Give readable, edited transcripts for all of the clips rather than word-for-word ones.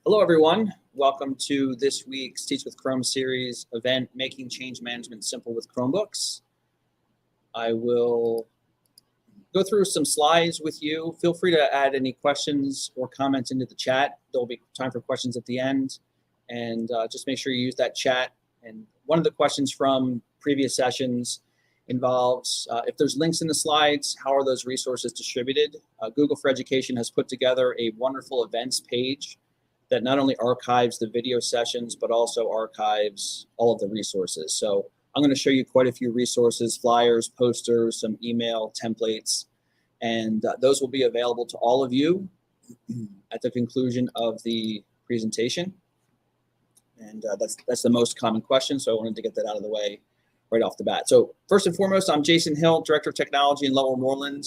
Hello, everyone. Welcome to this week's Teach with Chrome series event, Making Change Management Simple with Chromebooks. I will go through some slides with you. Feel free to add any questions or comments into the chat. There'll be time for questions at the end. And just make sure you use that chat. And one of the questions from previous sessions involves, if there's links in the slides, how are those resources distributed? Google for Education has put together a wonderful events page that not only archives the video sessions, but also archives all of the resources. So I'm going to show you quite a few resources, flyers, posters, some email templates, and those will be available to all of you at the conclusion of the presentation. And that's the most common question, so I wanted to get that out of the way right off the bat. So first and foremost, I'm Jason Hill, Director of Technology in Lowell Moreland.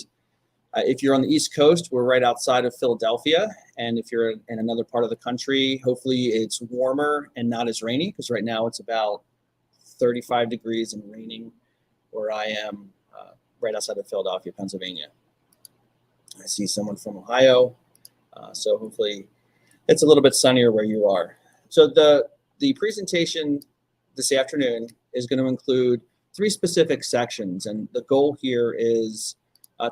If you're on the East Coast, we're right outside of Philadelphia. And if you're in another part of the country, hopefully it's warmer and not as rainy, because right now it's about 35 degrees and raining where I am, right outside of Philadelphia, Pennsylvania. I see someone from Ohio, so hopefully it's a little bit sunnier where you are. So the presentation this afternoon is going to include 3 specific sections, and the goal here is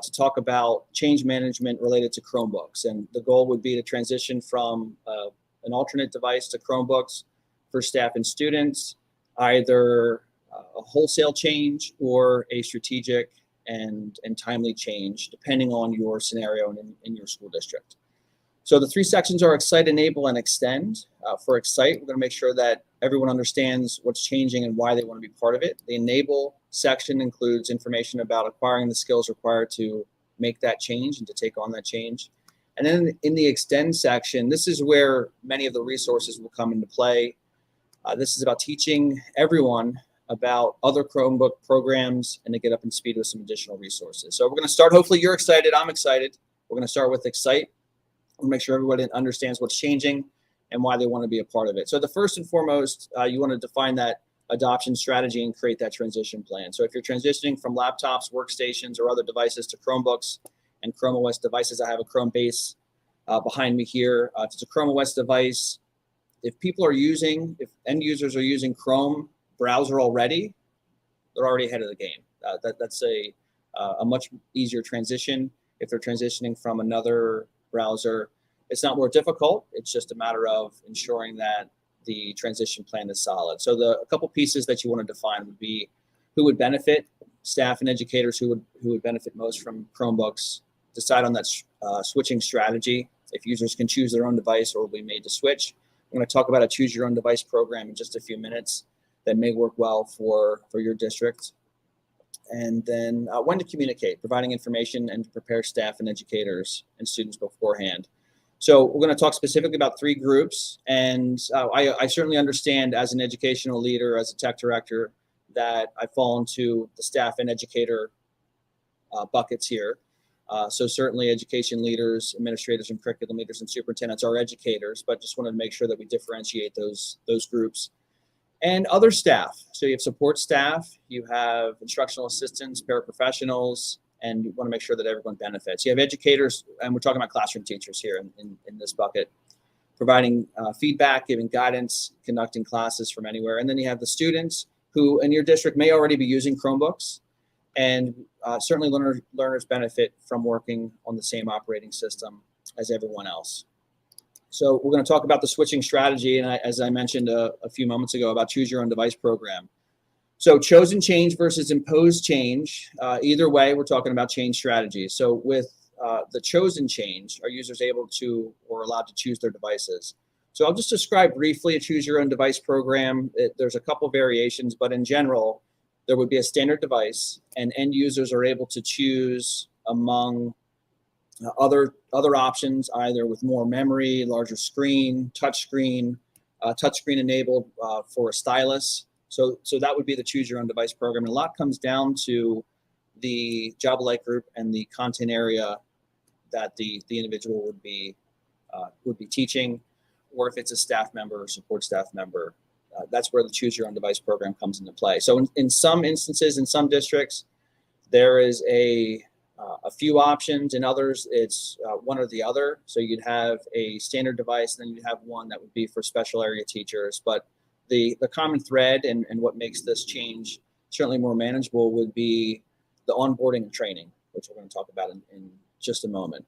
to talk about change management related to Chromebooks. And the goal would be to transition from an alternate device to Chromebooks for staff and students, either a wholesale change or a strategic and timely change, depending on your scenario and in your school district. So the 3 sections are Excite, Enable, and Extend. For Excite, we're going to make sure that everyone understands what's changing and why they want to be part of it. The Enable section includes information about acquiring the skills required to make that change and to take on that change. And then in the Extend section, this is where many of the resources will come into play. This is about teaching everyone about other Chromebook programs and to get up to speed with some additional resources. So we're going to start, hopefully you're excited, I'm excited. We're going to start with Excite. We'll make sure everybody understands what's changing and why they want to be a part of it. So the first and foremost, you want to define that adoption strategy and create that transition plan. So if you're transitioning from laptops, workstations, or other devices to Chromebooks and Chrome OS devices, I have a Chrome base behind me here. If it's a Chrome OS device, if end users are using Chrome browser already, they're already ahead of the game. That's a much easier transition. If they're transitioning from another browser, it's not more difficult. It's just a matter of ensuring that the transition plan is solid. So a couple pieces that you want to define would be who would benefit, staff and educators who would benefit most from Chromebooks. Decide on that switching strategy. If users can choose their own device or will be made to switch. I'm going to talk about a choose your own device program in just a few minutes that may work well for your district. And then when to communicate, providing information and to prepare staff and educators and students beforehand. So we're going to talk specifically about 3 groups. And I certainly understand as an educational leader, as a tech director, that I fall into the staff and educator buckets here. So certainly education leaders, administrators, and curriculum leaders and superintendents are educators, but just wanted to make sure that we differentiate those groups. And other staff. So you have support staff, you have instructional assistants, paraprofessionals, and you want to make sure that everyone benefits. You have educators, and we're talking about classroom teachers here in this bucket, providing feedback, giving guidance, conducting classes from anywhere. And then you have the students who in your district may already be using Chromebooks, and certainly learners benefit from working on the same operating system as everyone else. So we're going to talk about the switching strategy, and as I mentioned a few moments ago, about choose your own device program. So chosen change versus imposed change. Either way, we're talking about change strategies. So with the chosen change, are users able to or allowed to choose their devices? So I'll just describe briefly a choose your own device program. There's a couple variations, but in general, there would be a standard device, and end users are able to choose among other options, either with more memory, larger screen, touchscreen enabled for a stylus. So that would be the choose your own device program. And a lot comes down to the job alike group and the content area that the individual would be teaching, or if it's a staff member or support staff member, that's where the choose your own device program comes into play. So in some instances, in some districts, there is a a few options. In others, it's one or the other. So you'd have a standard device, and then you'd have one that would be for special area teachers. But the common thread and what makes this change certainly more manageable would be the onboarding and training, which we're going to talk about in just a moment.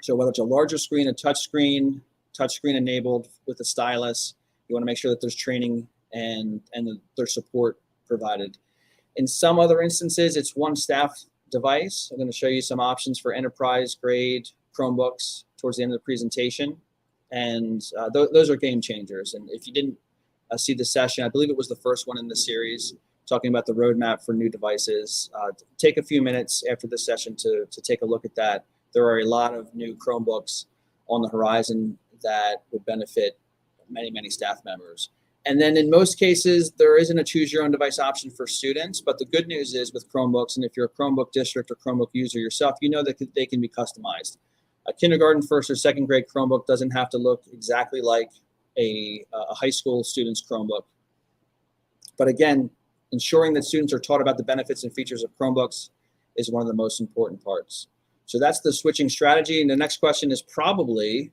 So whether it's a larger screen, a touch screen enabled with a stylus, you want to make sure that there's training and there's support provided. In some other instances, it's one staff device. I'm going to show you some options for enterprise grade Chromebooks towards the end of the presentation. And those are game changers. And if you didn't see the session, I believe it was the first one in the series, talking about the roadmap for new devices. Take a few minutes after this session to take a look at that. There are a lot of new Chromebooks on the horizon that would benefit many, many staff members. And then in most cases, there isn't a choose your own device option for students. But the good news is with Chromebooks, and if you're a Chromebook district or Chromebook user yourself, you know that they can be customized. A kindergarten, first or second grade Chromebook doesn't have to look exactly like a high school student's Chromebook. But again, ensuring that students are taught about the benefits and features of Chromebooks is one of the most important parts. So that's the switching strategy. And the next question is probably,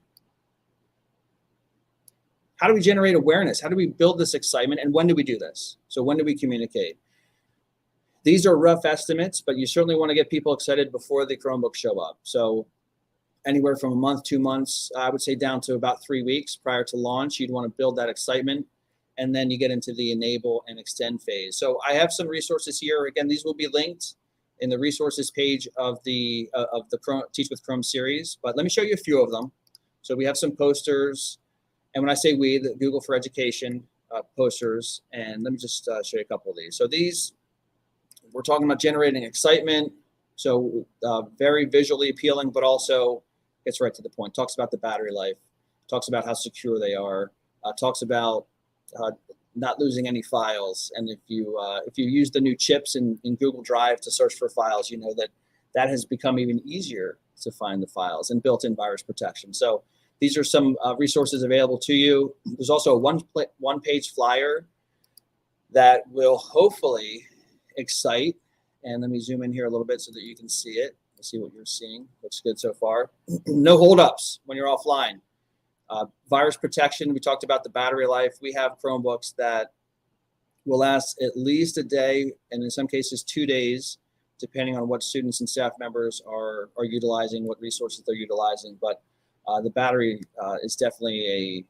how do we generate awareness? How do we build this excitement? And when do we do this? So when do we communicate? These are rough estimates, but you certainly want to get people excited before the Chromebooks show up. So anywhere from a month, 2 months, I would say down to about 3 weeks prior to launch, you'd want to build that excitement. And then you get into the enable and extend phase. So I have some resources here. Again, these will be linked in the resources page of the Teach with Chrome series. But let me show you a few of them. So we have some posters. And when I say we, the Google for Education posters. And let me just show you a couple of these. So these, we're talking about generating excitement. So very visually appealing, but also gets right to the point. Talks about the battery life. Talks about how secure they are. Talks about not losing any files. And if you use the new chips in Google Drive to search for files, you know that has become even easier to find the files and built-in virus protection. So these are some resources available to you. There's also a one-page flyer that will hopefully excite. And let me zoom in here a little bit so that you can see it. Let's see what you're seeing. Looks good so far. No holdups when you're offline. Virus protection, we talked about the battery life. We have Chromebooks that will last at least a day, and in some cases 2 days, depending on what students and staff members are utilizing, what resources they're utilizing. But the battery is definitely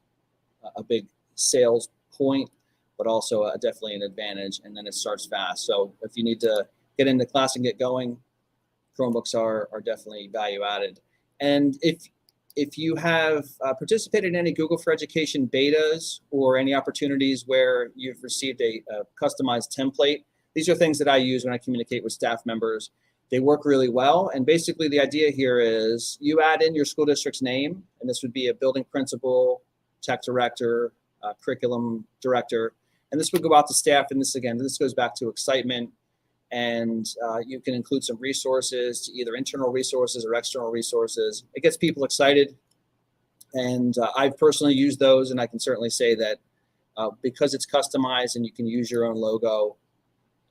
a big sales point, but also definitely an advantage, and then it starts fast. So if you need to get into class and get going, Chromebooks are definitely value added. And if you have participated in any Google for Education betas or any opportunities where you've received a customized template, these are things that I use when I communicate with staff members. They work really well. And basically the idea here is you add in your school district's name, and this would be a building principal, tech director, curriculum director. And this would go out to staff. And this goes back to excitement. And you can include some resources, either internal resources or external resources. It gets people excited. And I've personally used those, and I can certainly say that because it's customized and you can use your own logo,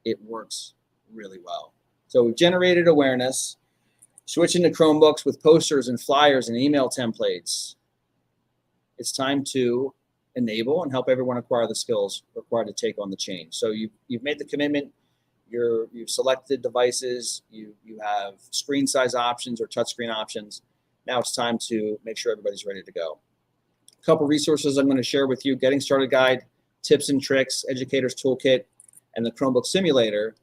it works really well. So we've generated awareness, switching to Chromebooks with posters and flyers and email templates. It's time to enable and help everyone acquire the skills required to take on the change. So you've made the commitment. You've selected devices, you have screen size options or touchscreen options. Now it's time to make sure everybody's ready to go. A couple resources I'm going to share with you: Getting Started Guide, Tips and Tricks, Educator's Toolkit, and the Chromebook Simulator.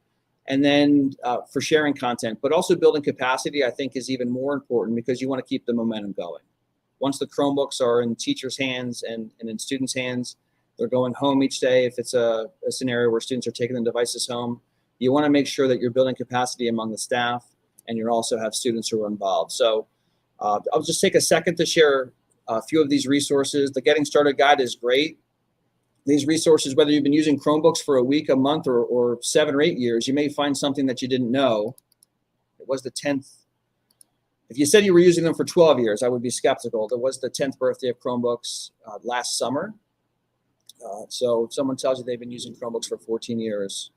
And then for sharing content, but also building capacity, I think is even more important because you want to keep the momentum going. Once the Chromebooks are in teachers' hands and in students' hands, they're going home each day. If it's a scenario where students are taking the devices home, you want to make sure that you're building capacity among the staff, and you also have students who are involved. So I'll just take a second to share a few of these resources. The Getting Started Guide is great. These resources, whether you've been using Chromebooks for a week, a month, or 7 or 8 years, you may find something that you didn't know. It was the 10th. If you said you were using them for 12 years, I would be skeptical. It was the 10th birthday of Chromebooks last summer. So if someone tells you they've been using Chromebooks for 14 years,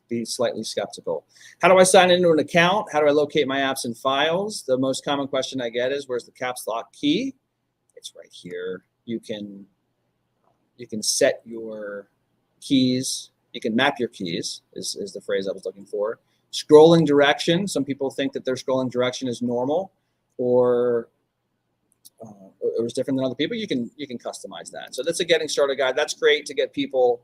be slightly skeptical. How do I sign into an account? How do I locate my apps and files? The most common question I get is, where's the caps lock key? It's right here. You can set your keys. You can map your keys is the phrase I was looking for. Scrolling direction. Some people think that their scrolling direction is normal or is different than other people. You can customize that. So that's a getting started guide. That's great to get people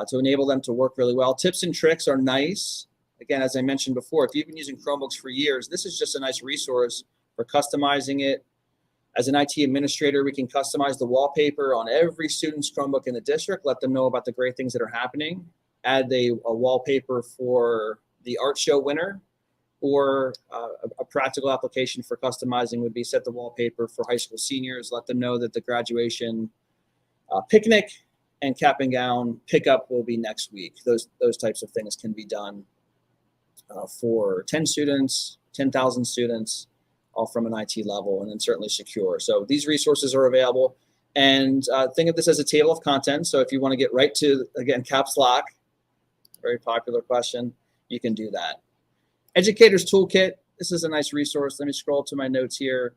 to enable them to work really well. Tips and tricks are nice. Again, as I mentioned before, if you've been using Chromebooks for years, this is just a nice resource for customizing it. As an IT administrator, we can customize the wallpaper on every student's Chromebook in the district, let them know about the great things that are happening, add a wallpaper for the art show winner, or a practical application for customizing would be set the wallpaper for high school seniors, let them know that the graduation picnic and cap and gown pickup will be next week. Those types of things can be done for 10 students, 10,000 students, all from an IT level, and then certainly secure. So these resources are available. And think of this as a table of contents. So if you want to get right to, again, caps lock, very popular question, you can do that. Educator's Toolkit. This is a nice resource. Let me scroll to my notes here.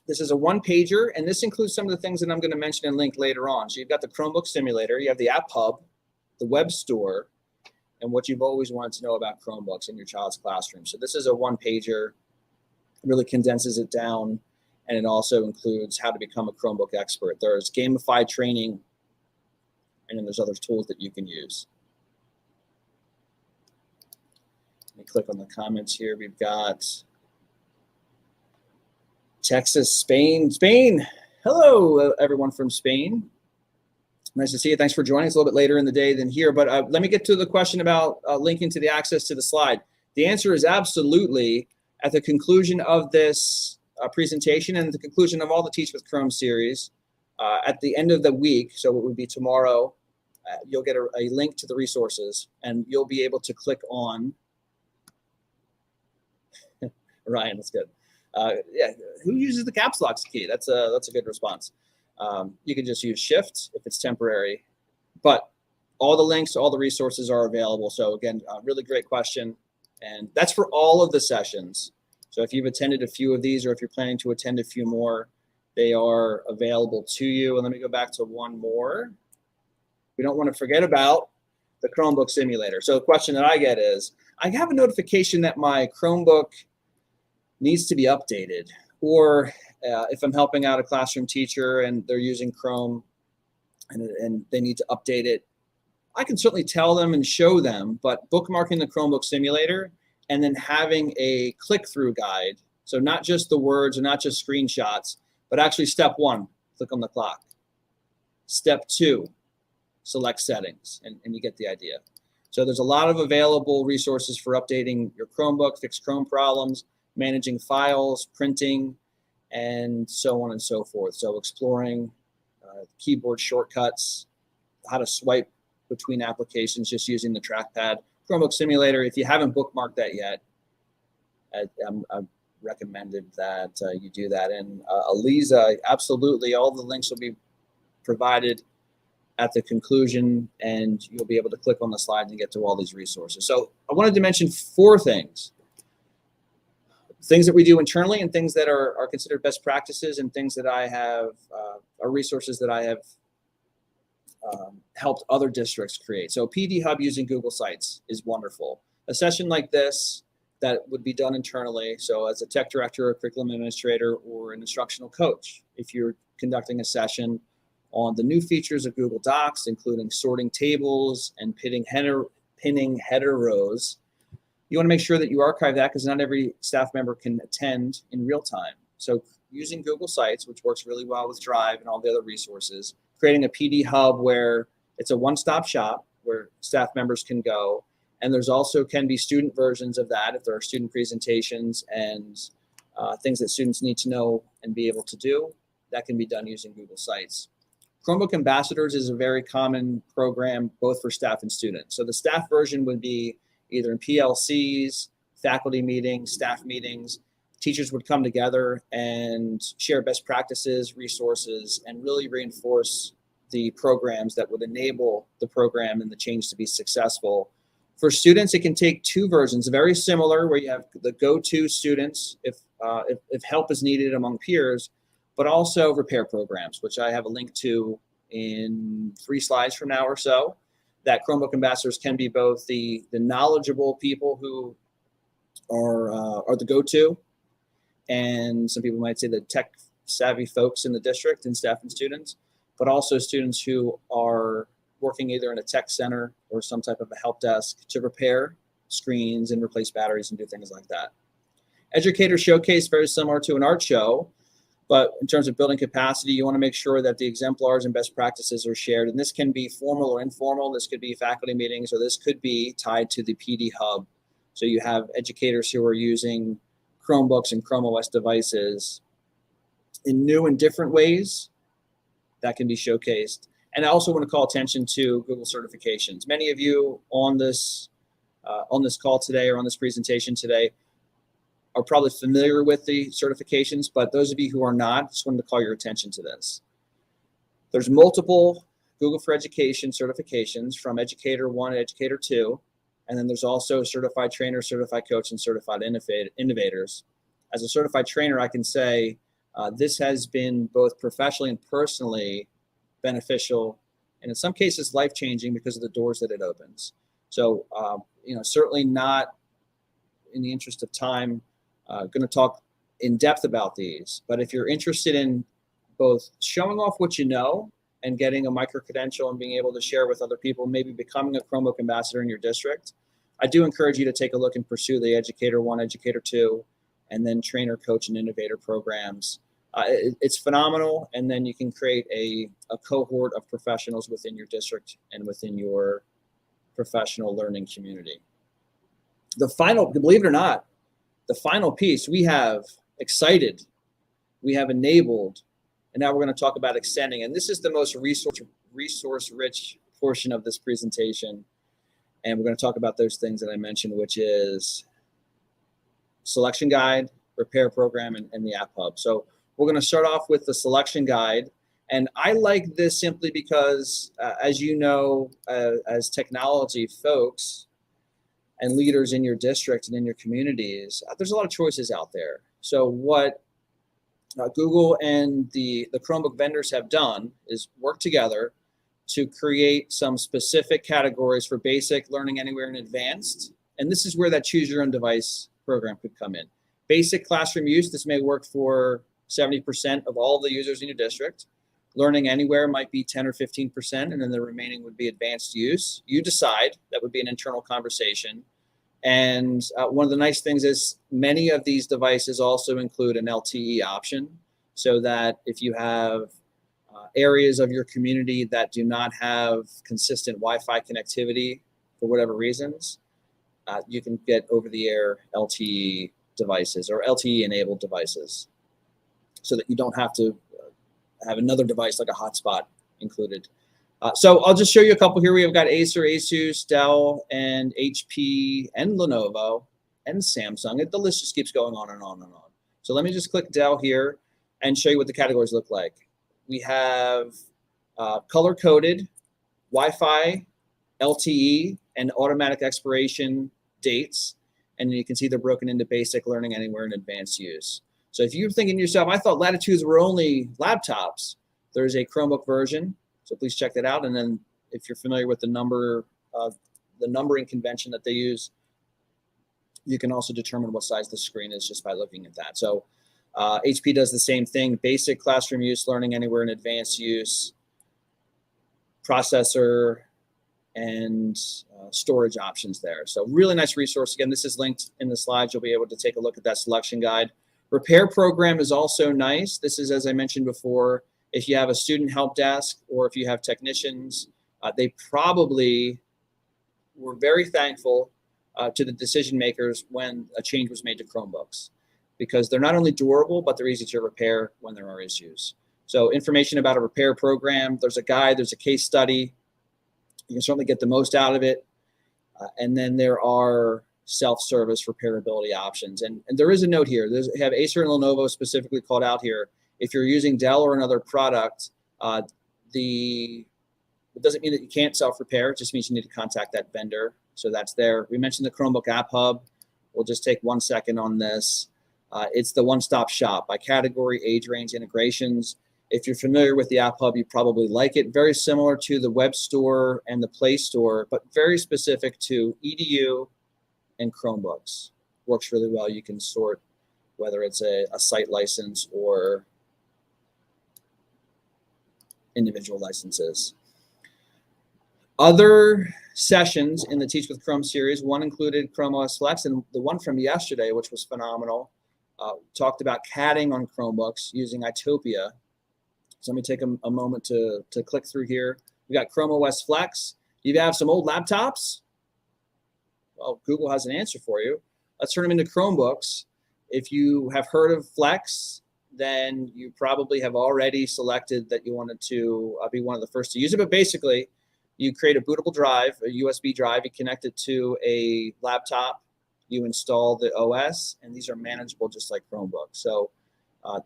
This is a one-pager, and this includes some of the things that I'm going to mention and link later on. So you've got the Chromebook simulator, you have the App Hub, the web store, and what you've always wanted to know about Chromebooks in your child's classroom. So this is a one-pager. Really condenses it down, and it also includes how to become a Chromebook expert. There's gamified training, and then there's other tools that you can use. Let me click on the comments here. We've got Texas, Spain. Hello, everyone from Spain. Nice to see you. Thanks for joining. It's a little bit later in the day than here, but let me get to the question about linking to the access to the slide. The answer is absolutely. At the conclusion of this presentation and the conclusion of all the Teach with Chrome series, at the end of the week, so it would be tomorrow, you'll get a link to the resources, and you'll be able to click on. Ryan, that's good. Yeah, who uses the caps lock key? That's a good response. You can just use Shift if it's temporary, but all the links, all the resources are available. So again, really great question. And that's for all of the sessions. So if you've attended a few of these, or if you're planning to attend a few more, they are available to you. And let me go back to one more. We don't want to forget about the Chromebook simulator. So the question that I get is, I have a notification that my Chromebook needs to be updated, or if I'm helping out a classroom teacher and they're using Chrome and they need to update it, I can certainly tell them and show them, but bookmarking the Chromebook simulator and then having a click-through guide, so not just the words or not just screenshots, but actually step 1, click on the clock. Step 2, select settings, and you get the idea. So there's a lot of available resources for updating your Chromebook, fix Chrome problems, managing files, printing, and so on and so forth. So exploring keyboard shortcuts, how to swipe between applications just using the trackpad. Chromebook simulator, if you haven't bookmarked that yet, I recommended that you do that. And Aliza, absolutely, all the links will be provided at the conclusion, and you'll be able to click on the slide and get to all these resources. So I wanted to mention 4 things. Things that we do internally, and things that are considered best practices, and things that I have, are resources that I have helped other districts create. So PD Hub using Google Sites is wonderful. A session like this that would be done internally, so as a tech director, a curriculum administrator, or an instructional coach, if you're conducting a session on the new features of Google Docs, including sorting tables and pinning header rows, you want to make sure that you archive that, because not every staff member can attend in real time. So using Google Sites, which works really well with Drive and all the other resources, creating a PD Hub where it's a one-stop shop where staff members can go. And there's also can be student versions of that if there are student presentations and things that students need to know and be able to do. That can be done using Google Sites. Chromebook Ambassadors is a very common program both for staff and students. So the staff version would be either in PLCs, faculty meetings, staff meetings. Teachers would come together and share best practices, resources, and really reinforce the programs that would enable the program and the change to be successful. For students, it can take two versions, very similar, where you have the go-to students if help is needed among peers, but also repair programs, which I have a link to in 3 slides from now or so. That Chromebook ambassadors can be both the knowledgeable people who are the go-to, and some people might say the tech savvy folks in the district and staff and students, but also students who are working either in a tech center or some type of a help desk to repair screens and replace batteries and do things like that. Educator Showcase, very similar to an art show, but in terms of building capacity, you want to make sure that the exemplars and best practices are shared. And this can be formal or informal. This could be faculty meetings, or this could be tied to the PD Hub. So you have educators who are using Chromebooks and Chrome OS devices in new and different ways that can be showcased. And I also want to call attention to Google certifications. Many of you on this call today or on this presentation today are probably familiar with the certifications, but those of you who are not, just wanted to call your attention to this. There's multiple Google for Education certifications, from Educator 1 to Educator 2, and then there's also Certified Trainer, Certified Coach, and Certified Innovators. As a certified trainer, I can say this has been both professionally and personally beneficial, and in some cases life-changing because of the doors that it opens. So, certainly not in the interest of time going to talk in depth about these, but if you're interested in both showing off what you know and getting a micro-credential and being able to share with other people, maybe becoming a Chromebook ambassador in your district, I do encourage you to take a look and pursue the Educator 1, Educator 2, and then Trainer, Coach, and Innovator programs. It's phenomenal, and then you can create a cohort of professionals within your district and within your professional learning community. The final, believe it or not, the final piece, we have excited, we have enabled, and now we're going to talk about extending. And this is the most resource-rich portion of this presentation. And we're going to talk about those things that I mentioned, which is selection guide, repair program, and the app hub. So we're going to start off with the selection guide. And I like this simply because, as you know, as technology folks and leaders in your district and in your communities, there's a lot of choices out there. So what Google and the Chromebook vendors have done is work together to create some specific categories for basic, learning anywhere, and advanced. And this is where that choose your own device program could come in. Basic classroom use, this may work for 70% of all the users in your district. Learning anywhere might be 10 or 15%, and then the remaining would be advanced use. You decide. That would be an internal conversation. And one of the nice things is many of these devices also include an LTE option, so that if you have areas of your community that do not have consistent Wi-Fi connectivity for whatever reasons, you can get over-the-air LTE devices or LTE-enabled devices, so that you don't have to have another device like a hotspot included. So I'll just show you a couple here. We have got Acer, Asus, Dell, and HP, and Lenovo, and Samsung. The list just keeps going on and on and on. So let me just click Dell here and show you what the categories look like. We have color-coded, Wi-Fi, LTE, and automatic expiration dates. And you can see they're broken into basic, learning anywhere, and advanced use. So if you're thinking to yourself, I thought Latitudes were only laptops, there's a Chromebook version. So please check that out. And then if you're familiar with the numbering convention that they use, you can also determine what size the screen is just by looking at that. So HP does the same thing: basic classroom use, learning anywhere, and advanced use, processor, and storage options there. So really nice resource. Again, this is linked in the slides. You'll be able to take a look at that selection guide. Repair program is also nice. This is, as I mentioned before, if you have a student help desk or if you have technicians, they probably were very thankful to the decision makers when a change was made to Chromebooks, because they're not only durable, but they're easy to repair when there are issues. So information about a repair program, there's a guide, there's a case study. You can certainly get the most out of it. And then there are self-service repairability options. And there is a note here. You have Acer and Lenovo specifically called out here. If you're using Dell or another product, It doesn't mean that you can't self-repair. It just means you need to contact that vendor. So that's there. We mentioned the Chromebook App Hub. We'll just take 1 second on this. It's the one-stop shop by category, age range, integrations. If you're familiar with the App Hub, you probably like it. Very similar to the Web Store and the Play Store, but very specific to EDU and Chromebooks. Works really well. You can sort whether it's a site license or individual licenses. Other sessions in the Teach with Chrome series, one included Chrome OS Flex, and the one from yesterday, which was phenomenal, talked about CADing on Chromebooks using Itopia. So let me take a moment to click through here. We got Chrome OS Flex. You have some old laptops? Well, Google has an answer for you. Let's turn them into Chromebooks. If you have heard of Flex, then you probably have already selected that you wanted to be one of the first to use it. But basically, you create a bootable drive, a USB drive, you connect it to a laptop, you install the OS, and these are manageable just like Chromebooks. So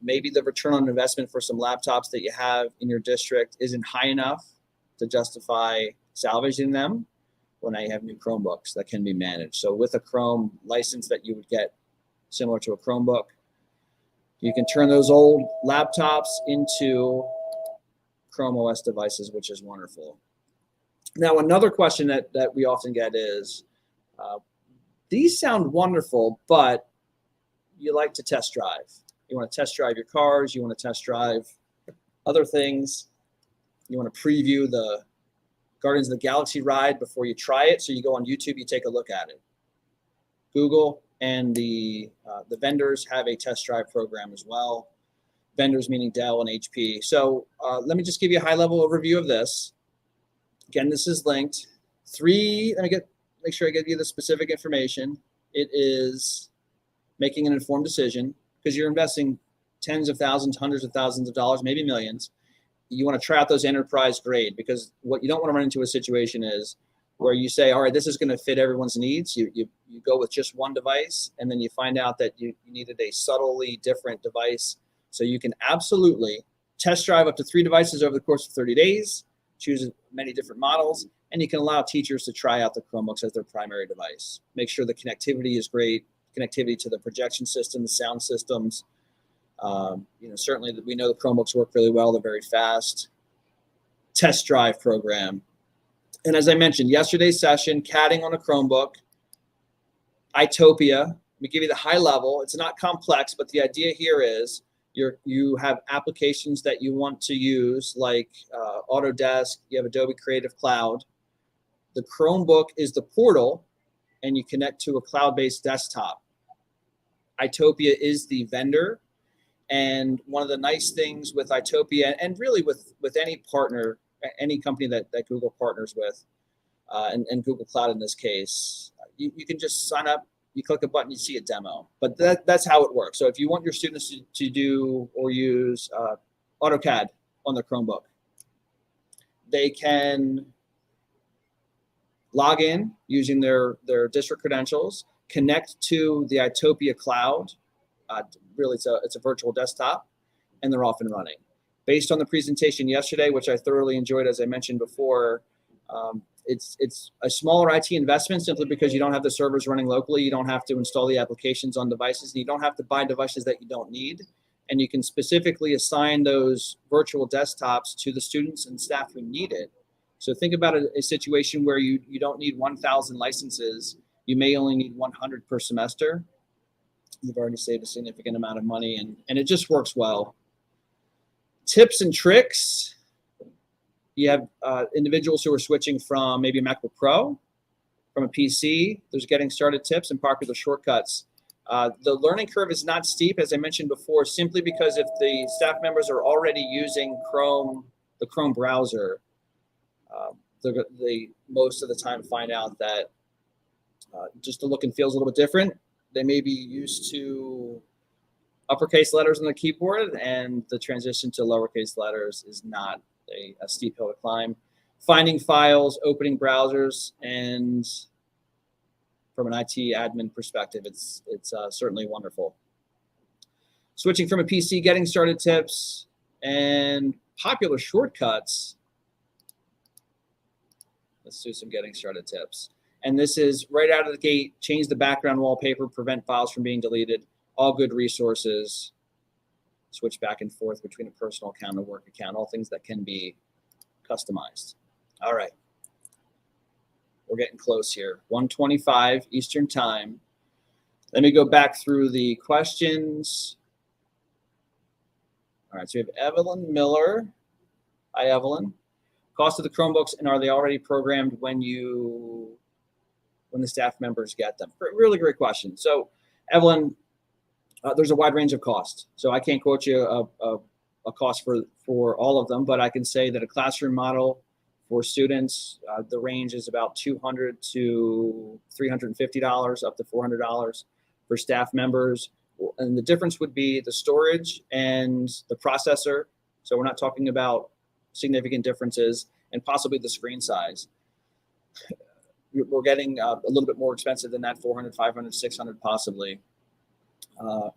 maybe the return on investment for some laptops that you have in your district isn't high enough to justify salvaging them. When I have new Chromebooks that can be managed. So with a Chrome license that you would get similar to a Chromebook, you can turn those old laptops into Chrome OS devices, which is wonderful. Now, another question that we often get is, these sound wonderful, but you like to test drive. You want to test drive your cars. You want to test drive other things. You want to preview the Guardians of the Galaxy ride before you try it. So you go on YouTube, you take a look at it. Google and the vendors have a test drive program as well. Vendors meaning Dell and HP. So let me just give you a high-level overview of this. Again, this is linked. Let me make sure I give you the specific information. It is making an informed decision because you're investing tens of thousands, hundreds of thousands of dollars, maybe millions. You want to try out those enterprise grade, because what you don't want to run into a situation is where you say, all right, this is going to fit everyone's needs. You go with just one device, and then you find out that you needed a subtly different device. So you can absolutely test drive up to 3 devices over the course of 30 days, choose many different models, and you can allow teachers to try out the Chromebooks as their primary device. Make sure the connectivity is great, connectivity to the projection systems, sound systems. Certainly we know the Chromebooks work really well. They're very fast. Test drive program. And as I mentioned, yesterday's session, CADing on a Chromebook, Itopia. Let me give you the high level. It's not complex, but the idea here is you have applications that you want to use, like Autodesk. You have Adobe Creative Cloud. The Chromebook is the portal, and you connect to a cloud-based desktop. Itopia is the vendor. And one of the nice things with Itopia, and really with any partner, any company that Google partners with, and Google Cloud in this case, you can just sign up, you click a button, you see a demo. But that's how it works. So if you want your students to do or use AutoCAD on their Chromebook, they can log in using their district credentials, connect to the Itopia Cloud. Really, it's a virtual desktop, and they're off and running. Based on the presentation yesterday, which I thoroughly enjoyed, as I mentioned before, it's a smaller IT investment simply because you don't have the servers running locally. You don't have to install the applications on devices, and you don't have to buy devices that you don't need. And you can specifically assign those virtual desktops to the students and staff who need it. So think about a situation where you don't need 1,000 licenses. You may only need 100 per semester. You've already saved a significant amount of money, and it just works well. Tips and tricks. You have individuals who are switching from maybe a MacBook Pro, from a PC. There's getting started tips and popular shortcuts. The learning curve is not steep, as I mentioned before, simply because if the staff members are already using Chrome, the Chrome browser, they most of the time find out that just the look and feel is a little bit different. They may be used to uppercase letters on the keyboard, and the transition to lowercase letters is not a steep hill to climb. Finding files, opening browsers, and from an IT admin perspective, it's certainly wonderful. Switching from a PC, getting started tips, and popular shortcuts, let's do some getting started tips. And this is right out of the gate, change the background wallpaper, prevent files from being deleted, all good resources, switch back and forth between a personal account and a work account, all things that can be customized. All right. We're getting close here. 1:25 Eastern time. Let me go back through the questions. All right, so we have Evelyn Miller. Hi, Evelyn. Cost of the Chromebooks, and are they already programmed when the staff members get them? Really great question. So, Evelyn, there's a wide range of costs. So I can't quote you a cost for all of them, but I can say that a classroom model for students, the range is about $200 to $350, up to $400 for staff members. And the difference would be the storage and the processor. So we're not talking about significant differences, and possibly the screen size. We're getting a little bit more expensive than that, 400, 500, 600 possibly.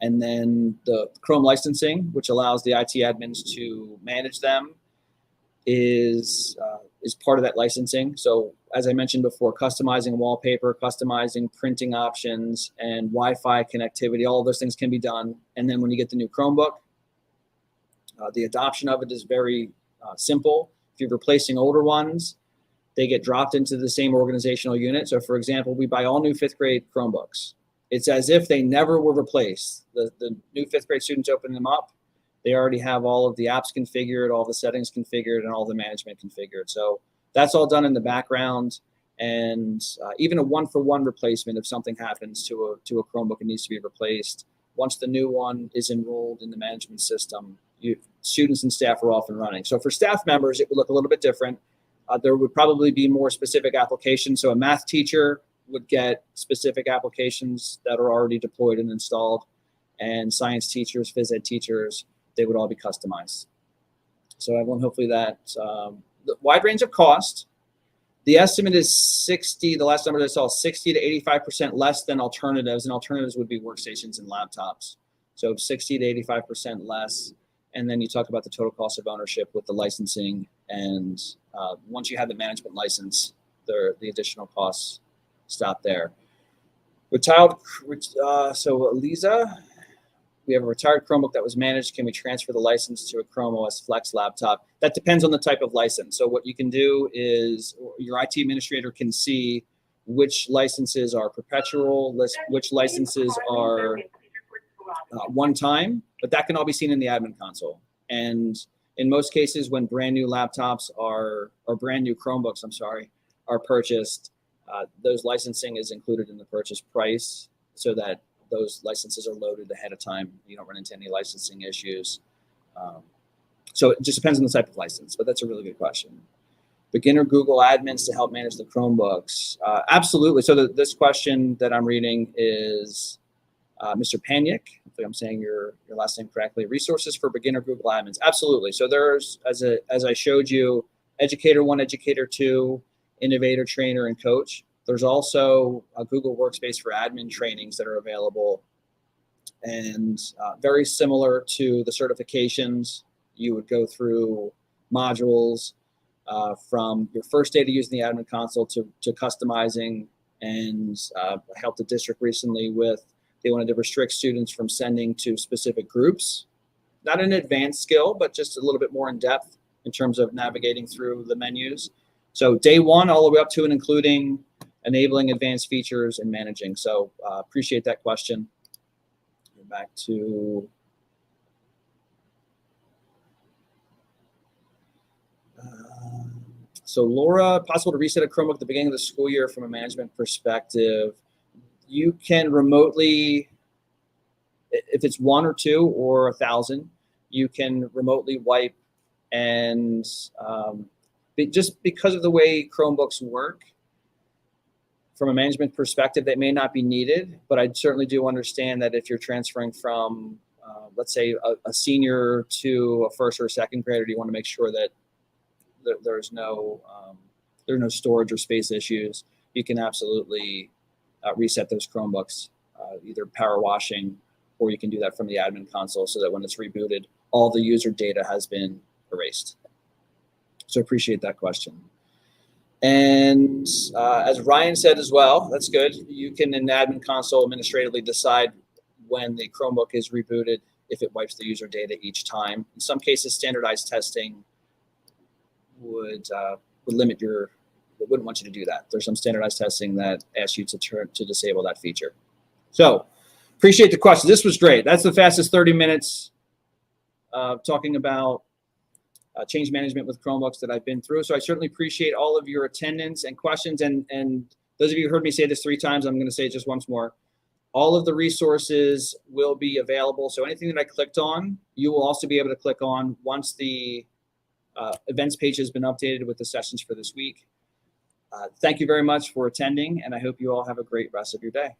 And then the Chrome licensing, which allows the IT admins to manage them, is part of that licensing. So as I mentioned before, customizing wallpaper, customizing printing options, and Wi-Fi connectivity, all of those things can be done. And then when you get the new Chromebook, the adoption of it is very simple. If you're replacing older ones, they get dropped into the same organizational unit. So for example, we buy all new 5th grade Chromebooks. It's as if they never were replaced. The new 5th grade students open them up. They already have all of the apps configured, all the settings configured, and all the management configured. So that's all done in the background. And even a one-for-one replacement, if something happens to a Chromebook and needs to be replaced, once the new one is enrolled in the management system, students and staff are off and running. So for staff members, it would look a little bit different. There would probably be more specific applications. So a math teacher would get specific applications that are already deployed and installed. And science teachers, phys ed teachers, they would all be customized. So everyone, hopefully that, the wide range of cost. The estimate is 60, the last number I saw, 60 to 85% less than alternatives, and alternatives would be workstations and laptops. So 60 to 85% less. And then you talk about the total cost of ownership with the licensing. And once you have the management license, the additional costs stop there. So Lisa, we have a retired Chromebook that was managed. Can we transfer the license to a Chrome OS Flex laptop? That depends on the type of license. So what you can do is your IT administrator can see which licenses are perpetual, which licenses are one time, but that can all be seen in the admin console. And in most cases, when brand new laptops or brand new Chromebooks, are purchased, those licensing is included in the purchase price so that those licenses are loaded ahead of time. You don't run into any licensing issues. So it just depends on the type of license, but that's a really good question. Beginner Google admins to help manage the Chromebooks. Absolutely. So this question that I'm reading is Mr. Panic. Hopefully I'm saying your last name correctly. Resources for beginner Google admins. Absolutely. So there's, as I showed you, Educator 1, Educator 2, Innovator, Trainer, and Coach. There's also a Google Workspace for admin trainings that are available. And very similar to the certifications, you would go through modules from your first day to using the admin console to customizing. And I helped the district recently with, they wanted to restrict students from sending to specific groups. Not an advanced skill, but just a little bit more in depth in terms of navigating through the menus. So day one, all the way up to and including enabling advanced features and managing. So appreciate that question. Back to so Laura, possible to reset a Chromebook at the beginning of the school year from a management perspective. You can remotely, if it's 1 or 2 or 1,000, you can remotely wipe. And just because of the way Chromebooks work, from a management perspective, they may not be needed, but I certainly do understand that if you're transferring from, let's say, a senior to a first or a second grader, you want to make sure that there's no storage or space issues. You can absolutely reset those Chromebooks, either power washing, or you can do that from the admin console so that when it's rebooted, all the user data has been erased. So I appreciate that question. And as Ryan said as well, that's good. You can in Admin Console administratively decide when the Chromebook is rebooted if it wipes the user data each time. In some cases, standardized testing would limit your. It wouldn't want you to do that. There's some standardized testing that asks you to disable that feature. So appreciate the question. This was great. That's the fastest 30 minutes talking about change management with Chromebooks that I've been through. So I certainly appreciate all of your attendance and questions. And those of you who heard me say this 3 times, I'm going to say it just once more. All of the resources will be available. So anything that I clicked on, you will also be able to click on once the events page has been updated with the sessions for this week. Thank you very much for attending, and I hope you all have a great rest of your day.